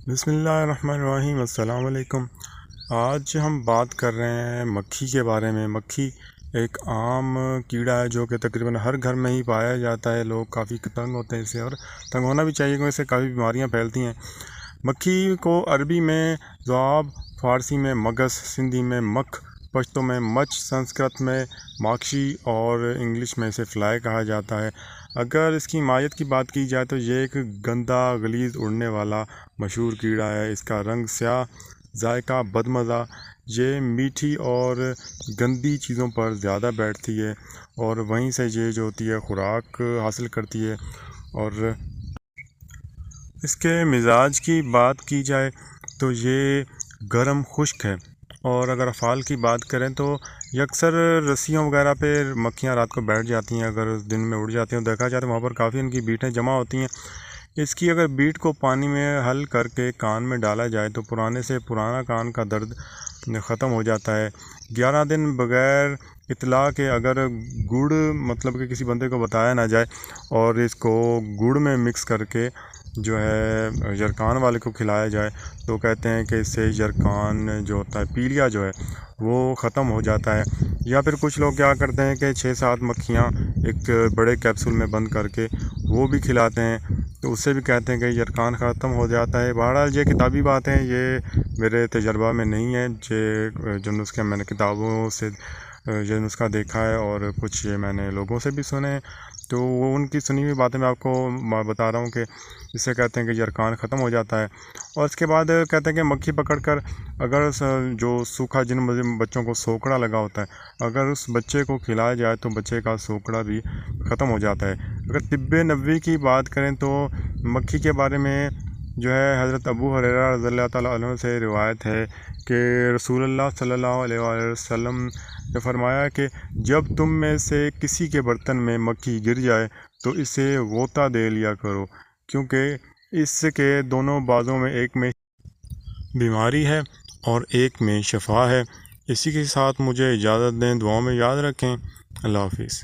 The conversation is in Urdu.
بسم اللہ الرحمن الرحیم۔ السلام علیکم۔ آج ہم بات کر رہے ہیں مکھی کے بارے میں۔ مکھی ایک عام کیڑا ہے جو کہ تقریباً ہر گھر میں ہی پایا جاتا ہے۔ لوگ کافی تنگ ہوتے ہیں اس سے، اور تنگ ہونا بھی چاہیے کیونکہ اس سے کافی بیماریاں پھیلتی ہیں۔ مکھی کو عربی میں ذؤاب، فارسی میں مگس، سندھی میں مکھ، پشتو میں مچھ، سنسکرت میں ماکشی اور انگلش میں اسے فلائی کہا جاتا ہے۔ اگر اس کی مائیت کی بات کی جائے تو یہ ایک گندا، غلیظ، اڑنے والا مشہور کیڑا ہے۔ اس کا رنگ سیاہ، ذائقہ بدمزہ، یہ میٹھی اور گندی چیزوں پر زیادہ بیٹھتی ہے، اور وہیں سے یہ جو ہوتی ہے خوراک حاصل کرتی ہے۔ اور اس کے مزاج کی بات کی جائے تو یہ گرم خشک ہے، اور اگر افعال کی بات کریں تو اکثر رسیوں وغیرہ پہ مکھیاں رات کو بیٹھ جاتی ہیں۔ اگر دن میں اڑ جاتی ہیں دیکھا جائے تو وہاں پر کافی ان کی بیٹیں جمع ہوتی ہیں۔ اس کی اگر بیٹ کو پانی میں حل کر کے کان میں ڈالا جائے تو پرانے سے پرانا کان کا درد ختم ہو جاتا ہے۔ 11 دن بغیر اطلاع کے اگر گڑ مطلب کہ کسی بندے کو بتایا نہ جائے اور اس کو گڑ میں مکس کر کے جو ہے یرکان والے کو کھلایا جائے تو کہتے ہیں کہ اس سے یرکان جو ہوتا ہے، پیلیا جو ہے، وہ ختم ہو جاتا ہے۔ یا پھر کچھ لوگ کیا کرتے ہیں کہ 6-7 مکھیاں ایک بڑے کیپسول میں بند کر کے وہ بھی کھلاتے ہیں، تو اس سے بھی کہتے ہیں کہ یرکان ختم ہو جاتا ہے۔ بہرحال یہ کتابی باتیں ہیں، یہ میرے تجربہ میں نہیں ہے۔ یہ جو نسخے میں نے کتابوں سے یہ نسخہ دیکھا ہے، اور کچھ یہ میں نے لوگوں سے بھی سنے ہیں، تو وہ ان کی سنی ہوئی باتیں میں آپ کو بتا رہا ہوں کہ اس سے کہتے ہیں کہ یرکان ختم ہو جاتا ہے۔ اور اس کے بعد کہتے ہیں کہ مکھی پکڑ کر اگر جو سوکھا، جن بچوں کو سوکڑا لگا ہوتا ہے، اگر اس بچے کو کھلایا جائے تو بچے کا سوکڑا بھی ختم ہو جاتا ہے۔ اگر طب نبوی کی بات کریں تو مکھی کے بارے میں جو ہے حضرت ابو ہریرہ رضی اللہ تعالیٰ عنہ سے روایت ہے کہ رسول اللہ صلی اللہ علیہ وآلہ وسلم نے فرمایا کہ جب تم میں سے کسی کے برتن میں مکھی گر جائے تو اسے غوطہ دے لیا کرو، کیونکہ اس کے دونوں بازوں میں ایک میں بیماری ہے اور ایک میں شفا ہے۔ اسی کے ساتھ مجھے اجازت دیں، دعاؤں میں یاد رکھیں۔ اللہ حافظ۔